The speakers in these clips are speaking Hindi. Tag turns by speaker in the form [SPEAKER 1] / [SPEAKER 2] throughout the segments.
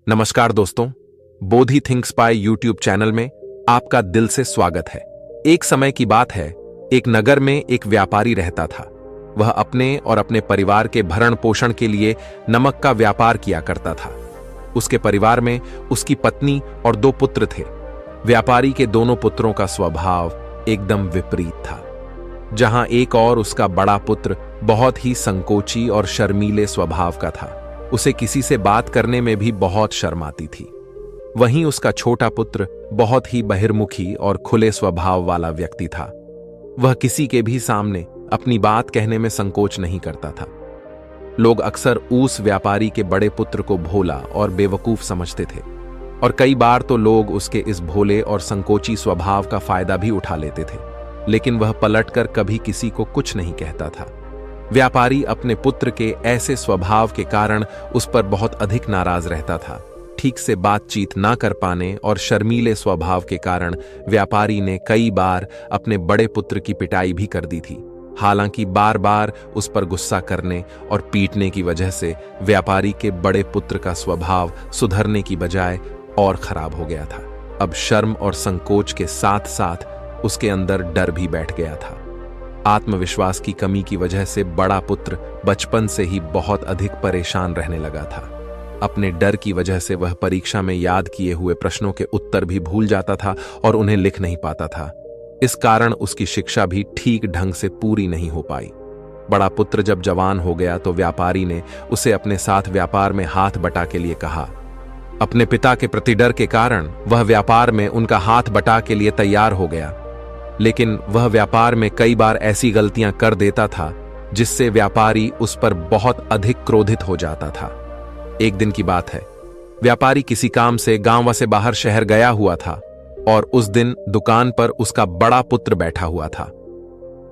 [SPEAKER 1] नमस्कार दोस्तों, बोधि थिंक्स पाय यूट्यूब चैनल में आपका दिल से स्वागत है। एक समय की बात है, एक नगर में एक व्यापारी रहता था। वह अपने और अपने परिवार के भरण पोषण के लिए नमक का व्यापार किया करता था। उसके परिवार में उसकी पत्नी और 2 पुत्र थे। व्यापारी के दोनों पुत्रों का स्वभाव एकदम विपरीत था। जहां एक और उसका बड़ा पुत्र बहुत ही संकोची और शर्मीले स्वभाव का था, उसे किसी से बात करने में भी बहुत शर्म आती थी। वहीं उसका छोटा पुत्र बहुत ही बहिर्मुखी और खुले स्वभाव वाला व्यक्ति था। वह किसी के भी सामने अपनी बात कहने में संकोच नहीं करता था। लोग अक्सर उस व्यापारी के बड़े पुत्र को भोला और बेवकूफ समझते थे, और कई बार तो लोग उसके इस भोले और संकोची स्वभाव का फायदा भी उठा लेते थे, लेकिन वह पलटकर कभी किसी को कुछ नहीं कहता था। व्यापारी अपने पुत्र के ऐसे स्वभाव के कारण उस पर बहुत अधिक नाराज रहता था। ठीक से बातचीत ना कर पाने और शर्मीले स्वभाव के कारण व्यापारी ने कई बार अपने बड़े पुत्र की पिटाई भी कर दी थी। हालांकि बार बार उस पर गुस्सा करने और पीटने की वजह से व्यापारी के बड़े पुत्र का स्वभाव सुधरने की बजाय और खराब हो गया था। अब शर्म और संकोच के साथ साथ उसके अंदर डर भी बैठ गया था। आत्मविश्वास की कमी की वजह से बड़ा पुत्र बचपन से ही बहुत अधिक परेशान रहने लगा था। अपने डर की वजह से वह परीक्षा में याद किए हुए प्रश्नों के उत्तर भी भूल जाता था और उन्हें लिख नहीं पाता था। इस कारण उसकी शिक्षा भी ठीक ढंग से पूरी नहीं हो पाई। बड़ा पुत्र जब जवान हो गया तो व्यापारी ने उसे अपने साथ व्यापार में हाथ बटा के लिए कहा। अपने पिता के प्रति डर के कारण वह व्यापार में उनका हाथ बटा के लिए तैयार हो गया, लेकिन वह व्यापार में कई बार ऐसी गलतियां कर देता था जिससे व्यापारी उस पर बहुत अधिक क्रोधित हो जाता था। एक दिन की बात है, व्यापारी किसी काम से गांव से बाहर शहर गया हुआ था और उस दिन दुकान पर उसका बड़ा पुत्र बैठा हुआ था।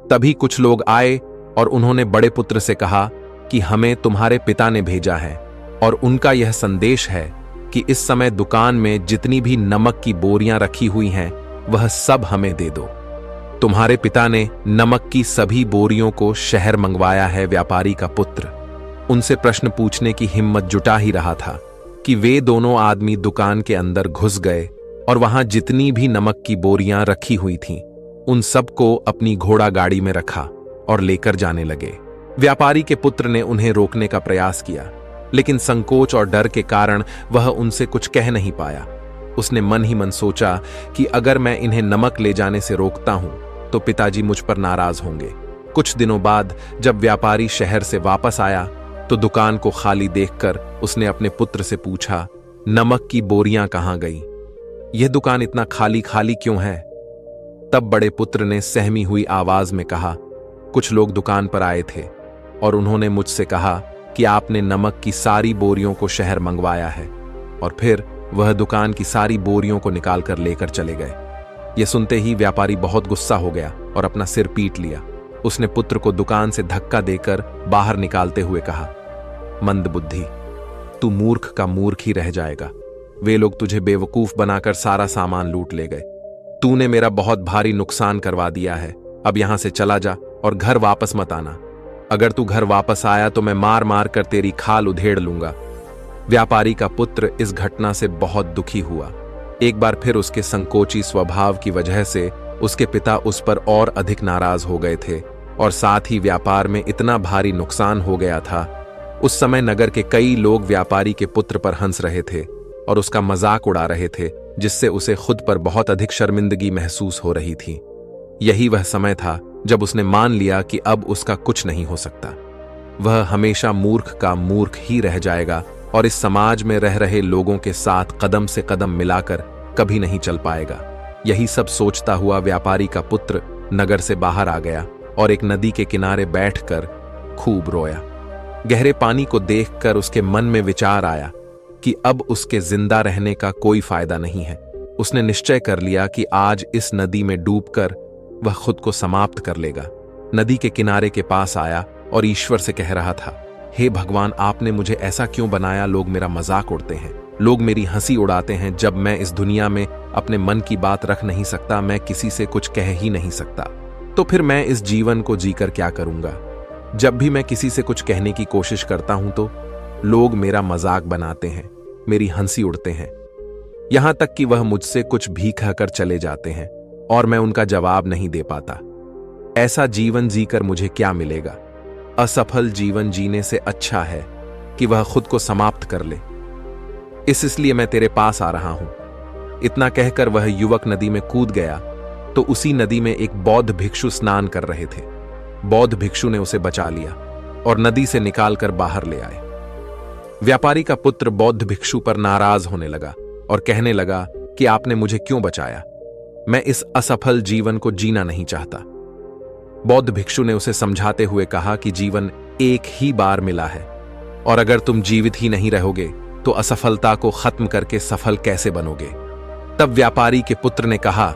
[SPEAKER 1] तभी कुछ लोग आए और उन्होंने बड़े पुत्र से कहा कि हमें तुम्हारे पिता ने भेजा है और उनका यह संदेश है कि इस समय दुकान में जितनी भी नमक की बोरियां रखी हुई हैं वह सब हमें दे दो। तुम्हारे पिता ने नमक की सभी बोरियों को शहर मंगवाया है। व्यापारी का पुत्र उनसे प्रश्न पूछने की हिम्मत जुटा ही रहा था कि वे दोनों आदमी दुकान के अंदर घुस गए और वहां जितनी भी नमक की बोरियां रखी हुई थीं, उन सबको अपनी घोड़ा गाड़ी में रखा और लेकर जाने लगे। व्यापारी के पुत्र ने उन्हें रोकने का प्रयास किया, लेकिन संकोच और डर के कारण वह उनसे कुछ कह नहीं पाया। उसने मन ही मन सोचा कि अगर मैं इन्हें नमक ले जाने से रोकता हूं तो पिताजी मुझ पर नाराज होंगे। कुछ दिनों बाद जब व्यापारी शहर से वापस आया तो दुकान को खाली देखकर उसने अपने पुत्र से पूछा, नमक की बोरियां कहां गई? यह दुकान इतना खाली खाली क्यों है? तब बड़े पुत्र ने सहमी हुई आवाज में कहा, कुछ लोग दुकान पर आए थे और उन्होंने मुझसे कहा कि आपने नमक की सारी बोरियों को शहर मंगवाया है, और फिर वह दुकान की सारी बोरियों को निकाल कर लेकर चले गए। यह सुनते ही व्यापारी बहुत गुस्सा हो गया और अपना सिर पीट लिया। उसने पुत्र को दुकान से धक्का देकर बाहर निकालते हुए कहा, मंदबुद्धि, तू मूर्ख का मूर्ख ही रह जाएगा। वे लोग तुझे बेवकूफ बनाकर सारा सामान लूट ले गए। तूने मेरा बहुत भारी नुकसान करवा दिया है। अब यहां से चला जा और घर वापस मत आना। अगर तू घर वापस आया तो मैं मार मार कर तेरी खाल उधेड़ लूंगा। व्यापारी का पुत्र इस घटना से बहुत दुखी हुआ। एक बार फिर उसके संकोची स्वभाव की वजह से उसके पिता उस पर और अधिक नाराज हो गए थे, और साथ ही व्यापार में इतना भारी नुकसान हो गया था। उस समय नगर के कई लोग व्यापारी के पुत्र पर हंस रहे थे और उसका मजाक उड़ा रहे थे, जिससे उसे खुद पर बहुत अधिक शर्मिंदगी महसूस हो रही थी। यही वह समय था जब उसने मान लिया कि अब उसका कुछ नहीं हो सकता। वह हमेशा मूर्ख का मूर्ख ही रह जाएगा और इस समाज में रह रहे लोगों के साथ कदम से कदम मिलाकर कभी नहीं चल पाएगा। यही सब सोचता हुआ व्यापारी का पुत्र नगर से बाहर आ गया और एक नदी के किनारे बैठकर खूब रोया। गहरे पानी को देखकर उसके मन में विचार आया कि अब उसके जिंदा रहने का कोई फायदा नहीं है। उसने निश्चय कर लिया कि आज इस नदी में डूबकर वह खुद को समाप्त कर लेगा। नदी के किनारे के पास आया और ईश्वर से कह रहा था, हे भगवान, आपने मुझे ऐसा क्यों बनाया? लोग मेरा मजाक उड़ाते हैं, लोग मेरी हंसी उड़ाते हैं। जब मैं इस दुनिया में अपने मन की बात रख नहीं सकता, मैं किसी से कुछ कह ही नहीं सकता, तो फिर मैं इस जीवन को जीकर क्या करूंगा? जब भी मैं किसी से कुछ कहने की कोशिश करता हूं तो लोग मेरा मजाक बनाते हैं। मेरी हंसी उड़ते हैं। यहां तक कि वह मुझसे कुछ भी कहकर चले जाते हैं और मैं उनका जवाब नहीं दे पाता। ऐसा जीवन जीकर मुझे क्या मिलेगा? असफल जीवन जीने से अच्छा है कि वह खुद को समाप्त कर ले। इसलिए मैं तेरे पास आ रहा हूं। इतना कहकर वह युवक नदी में कूद गया तो उसी नदी में एक बौद्ध भिक्षु स्नान कर रहे थे। बौद्ध भिक्षु ने उसे बचा लिया और नदी से निकालकर बाहर ले आए। व्यापारी का पुत्र बौद्ध भिक्षु पर नाराज होने लगा और कहने लगा कि आपने मुझे क्यों बचाया? मैं इस असफल जीवन को जीना नहीं चाहता। बौद्ध भिक्षु ने उसे समझाते हुए कहा कि जीवन एक ही बार मिला है और अगर तुम जीवित ही नहीं रहोगे तो असफलता को खत्म करके सफल कैसे बनोगे? तब व्यापारी के पुत्र ने कहा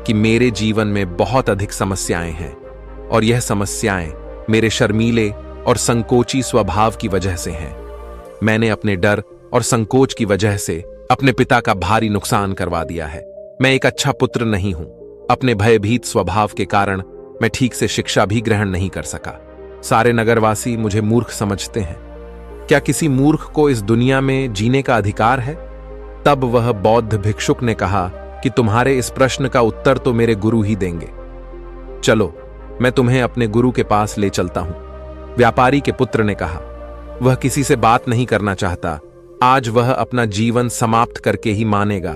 [SPEAKER 1] कि मेरे जीवन में बहुत अधिक समस्याएं हैं और यह समस्याएं मेरे शर्मीले और संकोची स्वभाव की वजह से हैं। मैंने अपने डर और संकोच की वजह से अपने पिता का भारी नुकसान करवा दिया है। मैं एक अच्छा पुत्र नहीं हूं। अपने भयभीत स्वभाव के कारण मैं ठीक से शिक्षा भी ग्रहण नहीं कर सका। सारे नगरवासी मुझे मूर्ख समझते हैं। क्या किसी मूर्ख को इस दुनिया में जीने का अधिकार है? तब वह बौद्ध भिक्षुक ने कहा कि तुम्हारे इस प्रश्न का उत्तर तो मेरे गुरु ही देंगे। चलो, मैं तुम्हें अपने गुरु के पास ले चलता हूं। व्यापारी के पुत्र ने कहा। वह किसी से बात नहीं करना चाहता। आज वह अपना जीवन समाप्त करके ही मानेगा।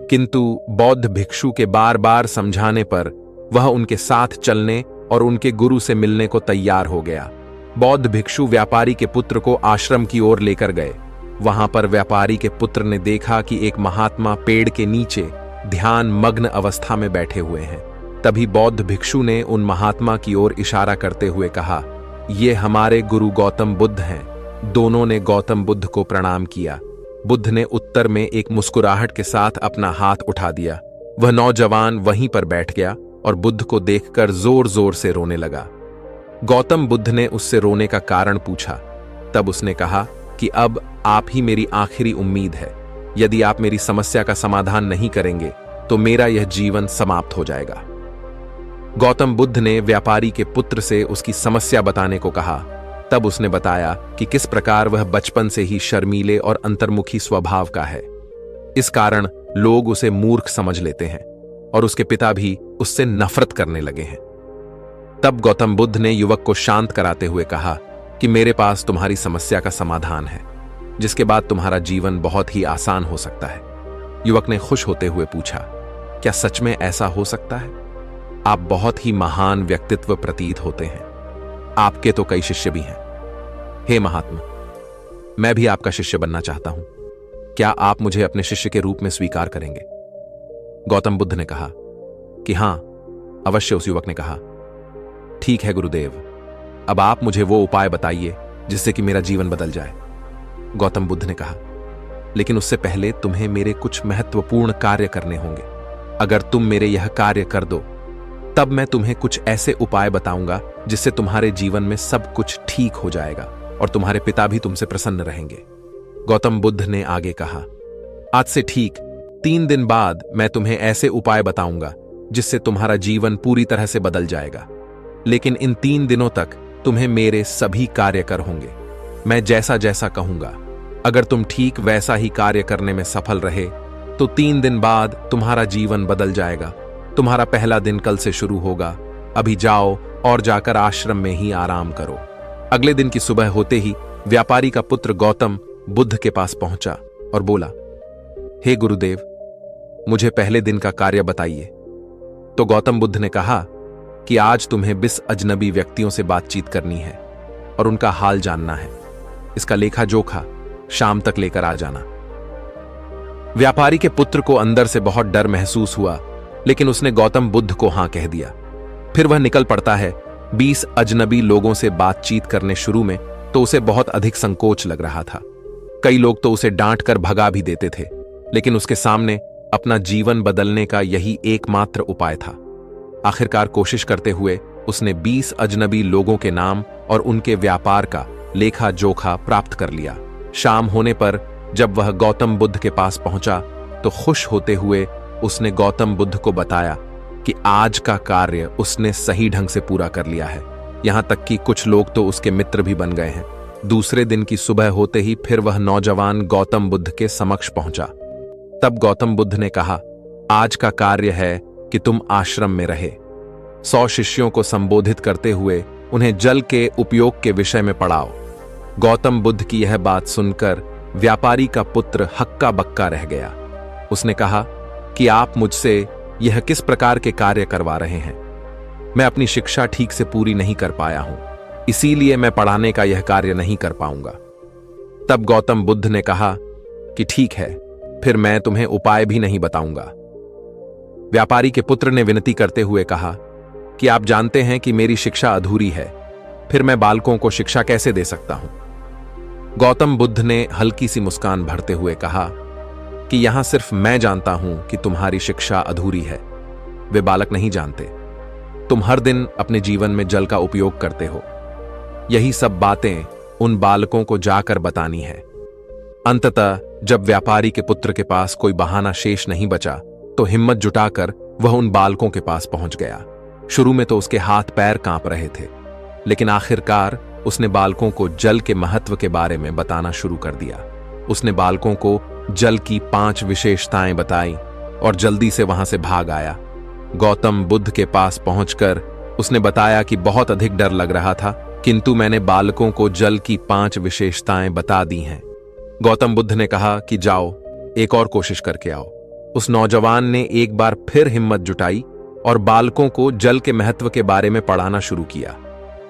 [SPEAKER 1] किंतु बौद्ध भिक्षु के बार बार समझाने पर वह उनके साथ चलने और उनके गुरु से मिलने को तैयार हो गया। बौद्ध भिक्षु व्यापारी के पुत्र को आश्रम की ओर लेकर गए। वहां पर व्यापारी के पुत्र ने देखा कि एक महात्मा पेड़ के नीचे ध्यान मग्न अवस्था में बैठे हुए हैं। तभी बौद्ध भिक्षु ने उन महात्मा की ओर इशारा करते हुए कहा, ये हमारे गुरु गौतम बुद्ध हैं। दोनों ने गौतम बुद्ध को प्रणाम किया। बुद्ध ने उत्तर में एक मुस्कुराहट के साथ अपना हाथ उठा दिया। वह नौजवान वहीं पर बैठ गया और बुद्ध को देखकर जोर जोर से रोने लगा। गौतम बुद्ध ने उससे रोने का कारण पूछा। तब उसने कहा कि अब आप ही मेरी आखिरी उम्मीद है। यदि आप मेरी समस्या का समाधान नहीं करेंगे तो मेरा यह जीवन समाप्त हो जाएगा। गौतम बुद्ध ने व्यापारी के पुत्र से उसकी समस्या बताने को कहा। तब उसने बताया कि किस प्रकार वह बचपन से ही शर्मीले और अंतर्मुखी स्वभाव का है। इस कारण लोग उसे मूर्ख समझ लेते हैं और उसके पिता भी उससे नफरत करने लगे हैं। तब गौतम बुद्ध ने युवक को शांत कराते हुए कहा कि मेरे पास तुम्हारी समस्या का समाधान है, जिसके बाद तुम्हारा जीवन बहुत ही आसान हो सकता है। युवक ने खुश होते हुए पूछा, क्या सच में ऐसा हो सकता है? आप बहुत ही महान व्यक्तित्व प्रतीत होते हैं। आपके तो कई शिष्य भी हैं। हे महात्मा, मैं भी आपका शिष्य बनना चाहता हूं। क्या आप मुझे अपने शिष्य के रूप में स्वीकार करेंगे? गौतम बुद्ध ने कहा कि हां, अवश्य। उस युवक ने कहा, ठीक है गुरुदेव, अब आप मुझे वो उपाय बताइए जिससे कि मेरा जीवन बदल जाए। गौतम बुद्ध ने कहा, लेकिन उससे पहले तुम्हें मेरे कुछ महत्वपूर्ण कार्य करने होंगे। अगर तुम मेरे यह कार्य कर दो तब मैं तुम्हें कुछ ऐसे उपाय बताऊंगा जिससे तुम्हारे जीवन में सब कुछ ठीक हो जाएगा और तुम्हारे पिता भी तुमसे प्रसन्न रहेंगे। गौतम बुद्ध ने आगे कहा, आज से ठीक 3 दिन बाद मैं तुम्हें ऐसे उपाय बताऊंगा जिससे तुम्हारा जीवन पूरी तरह से बदल जाएगा। लेकिन इन 3 दिनों तक तुम्हें मेरे सभी कार्य कर होंगे। मैं जैसा जैसा कहूंगा, अगर तुम ठीक वैसा ही कार्य करने में सफल रहे तो 3 दिन बाद तुम्हारा जीवन बदल जाएगा। तुम्हारा पहला दिन कल से शुरू होगा। अभी जाओ और जाकर आश्रम में ही आराम करो। अगले दिन की सुबह होते ही व्यापारी का पुत्र गौतम बुद्ध के पास पहुंचा और बोला, हे गुरुदेव, मुझे पहले दिन का कार्य बताइए। तो गौतम बुद्ध ने कहा कि आज तुम्हें 20 अजनबी व्यक्तियों से बातचीत करनी है और उनका हाल जानना है। इसका लेखा जोखा शाम तक लेकर आ जाना। व्यापारी के पुत्र को अंदर से बहुत डर महसूस हुआ, लेकिन उसने गौतम बुद्ध को हां कह दिया। फिर वह निकल पड़ता है। 20 अजनबी लोगों से बातचीत करने शुरू में तो उसे बहुत अधिक संकोच लग रहा था। कई लोग तो उसे डांट कर भगा भी देते थे, लेकिन उसके सामने अपना जीवन बदलने का यही एकमात्र उपाय था। आखिरकार कोशिश करते हुए उसने 20 अजनबी लोगों के नाम और उनके व्यापार का लेखा जोखा प्राप्त कर लिया। शाम होने पर जब वह गौतम बुद्ध के पास पहुंचा तो खुश होते हुए उसने गौतम बुद्ध को बताया कि आज का कार्य उसने सही ढंग से पूरा कर लिया है। यहां तक कि कुछ लोग तो उसके मित्र भी बन गए हैं। दूसरे दिन की सुबह होते ही फिर वह नौजवान गौतम बुद्ध के समक्ष पहुंचा। तब गौतम बुद्ध ने कहा, आज का कार्य है कि तुम आश्रम में रहे। 100 शिष्यों को संबोधित करते हुए उन्हें जल के उपयोग के विषय में पढ़ाओ। गौतम बुद्ध की यह बात सुनकर व्यापारी का पुत्र हक्का बक्का रह गया। उसने कहा कि आप मुझसे यह किस प्रकार के कार्य करवा रहे हैं? मैं अपनी शिक्षा ठीक से पूरी नहीं कर पाया हूं, इसीलिए मैं पढ़ाने का यह कार्य नहीं कर पाऊंगा। तब गौतम बुद्ध ने कहा कि ठीक है, फिर मैं तुम्हें उपाय भी नहीं बताऊंगा। व्यापारी के पुत्र ने विनती करते हुए कहा कि आप जानते हैं कि मेरी शिक्षा अधूरी है, फिर मैं बालकों को शिक्षा कैसे दे सकता हूं? गौतम बुद्ध ने हल्की सी मुस्कान भरते हुए कहा कि यहां सिर्फ मैं जानता हूं कि तुम्हारी शिक्षा अधूरी है, वे बालक नहीं जानते। तुम हर दिन अपने जीवन में जल का उपयोग करते हो। यही सब बातें उन बालकों को जाकर बतानी है। अंततः जब व्यापारी के पुत्र के पास कोई बहाना शेष नहीं बचा तो हिम्मत जुटाकर वह उन बालकों के पास पहुंच गया। शुरू में तो उसके हाथ पैर कांप रहे थे, लेकिन आखिरकार उसने बालकों को जल के महत्व के बारे में बताना शुरू कर दिया। उसने बालकों को जल की 5 विशेषताएं बताई और जल्दी से वहां से भाग आया। गौतम बुद्ध के पास पहुंचकर उसने बताया कि बहुत अधिक डर लग रहा था, किंतु मैंने बालकों को जल की 5 विशेषताएं बता दी हैं। गौतम बुद्ध ने कहा कि जाओ, एक और कोशिश करके आओ। उस नौजवान ने एक बार फिर हिम्मत जुटाई और बालकों को जल के महत्व के बारे में पढ़ाना शुरू किया।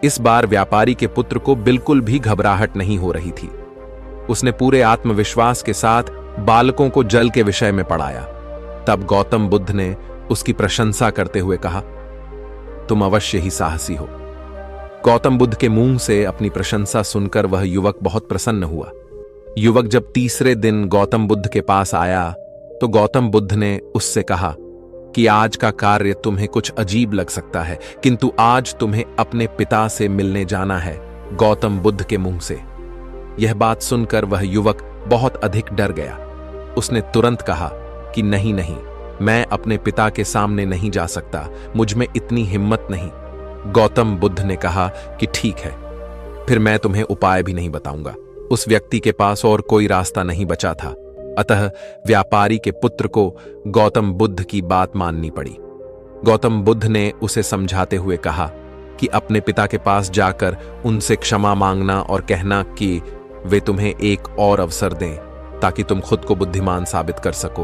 [SPEAKER 1] इस बार व्यापारी के पुत्र को बिल्कुल भी घबराहट नहीं हो रही थी। उसने पूरे आत्मविश्वास के साथ बालकों को जल के विषय में पढ़ाया। तब गौतम बुद्ध ने उसकी प्रशंसा करते हुए कहा, तुम अवश्य ही साहसी हो। गौतम बुद्ध के मुंह से अपनी प्रशंसा सुनकर वह युवक बहुत प्रसन्न हुआ। युवक जब तीसरे दिन गौतम बुद्ध के पास आया तो गौतम बुद्ध ने उससे कहा कि आज का कार्य तुम्हें कुछ अजीब लग सकता है, किंतु आज तुम्हें अपने पिता से मिलने जाना है। गौतम बुद्ध के मुंह से यह बात सुनकर वह युवक बहुत अधिक डर गया। उसने तुरंत कहा कि नहीं नहीं, मैं अपने पिता के सामने नहीं जा सकता, मुझ में इतनी हिम्मत नहीं। गौतम बुद्ध ने कहा कि ठीक है, फिर मैं तुम्हें उपाय भी नहीं बताऊंगा। उस व्यक्ति के पास और कोई रास्ता नहीं बचा था, अतः व्यापारी के पुत्र को गौतम बुद्ध की बात माननी पड़ी। गौतम बुद्ध ने उसे समझाते हुए कहा कि अपने पिता के पास जाकर उनसे क्षमा मांगना और कहना कि वे तुम्हें एक और अवसर दें ताकि तुम खुद को बुद्धिमान साबित कर सको।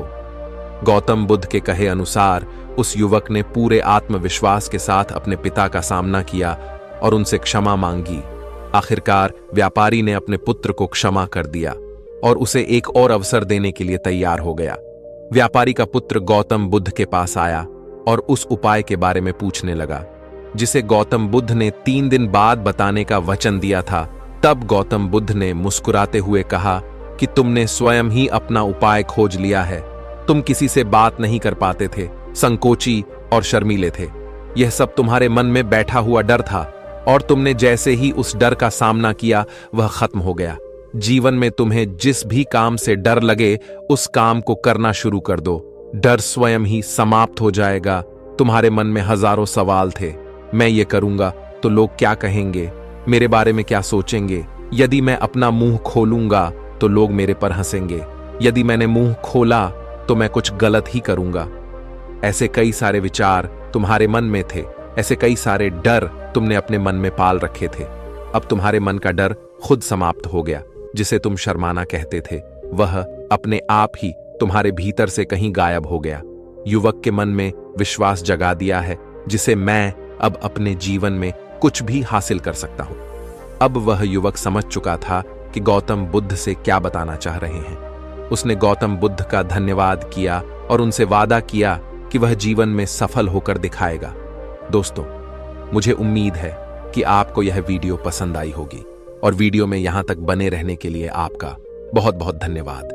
[SPEAKER 1] गौतम बुद्ध के कहे अनुसार उस युवक ने पूरे आत्मविश्वास के साथ अपने पिता का सामना किया और उनसे क्षमा मांगी। आखिरकार व्यापारी ने अपने पुत्र को क्षमा कर दिया और उसे एक और अवसर देने के लिए तैयार हो गया। व्यापारी का पुत्र गौतम बुद्ध के पास आया और उस उपाय के बारे में पूछने लगा जिसे गौतम बुद्ध ने 3 दिन बाद बताने का वचन दिया था। तब गौतम बुद्ध ने मुस्कुराते हुए कहा कि तुमने स्वयं ही अपना उपाय खोज लिया है। तुम किसी से बात नहीं कर पाते थे, संकोची और शर्मीले थे। यह सब तुम्हारे मन में बैठा हुआ डर था और तुमने जैसे ही उस डर का सामना किया वह खत्म हो गया। जीवन में तुम्हें जिस भी काम से डर लगे उस काम को करना शुरू कर दो, डर स्वयं ही समाप्त हो जाएगा। तुम्हारे मन में हजारों सवाल थे, मैं ये करूंगा तो लोग क्या कहेंगे, मेरे बारे में क्या सोचेंगे, यदि मैं अपना मुंह खोलूंगा तो लोग मेरे पर हंसेंगे, यदि मैंने मुंह खोला तो मैं कुछ गलत ही करूंगा। ऐसे कई सारे विचार तुम्हारे मन में थे, ऐसे कई सारे डर तुमने अपने मन में पाल रखे थे। अब तुम्हारे मन का डर खुद समाप्त हो गया। जिसे तुम शर्माना कहते थे वह अपने आप ही तुम्हारे भीतर से कहीं गायब हो गया। युवक के मन में विश्वास जगा दिया है जिसे मैं अब अपने जीवन में कुछ भी हासिल कर सकता हूं। अब वह युवक समझ चुका था कि गौतम बुद्ध से क्या बताना चाह रहे हैं। उसने गौतम बुद्ध का धन्यवाद किया और उनसे वादा किया कि वह जीवन में सफल होकर दिखाएगा। दोस्तों, मुझे उम्मीद है कि आपको यह वीडियो पसंद आई होगी और वीडियो में यहां तक बने रहने के लिए आपका बहुत बहुत धन्यवाद।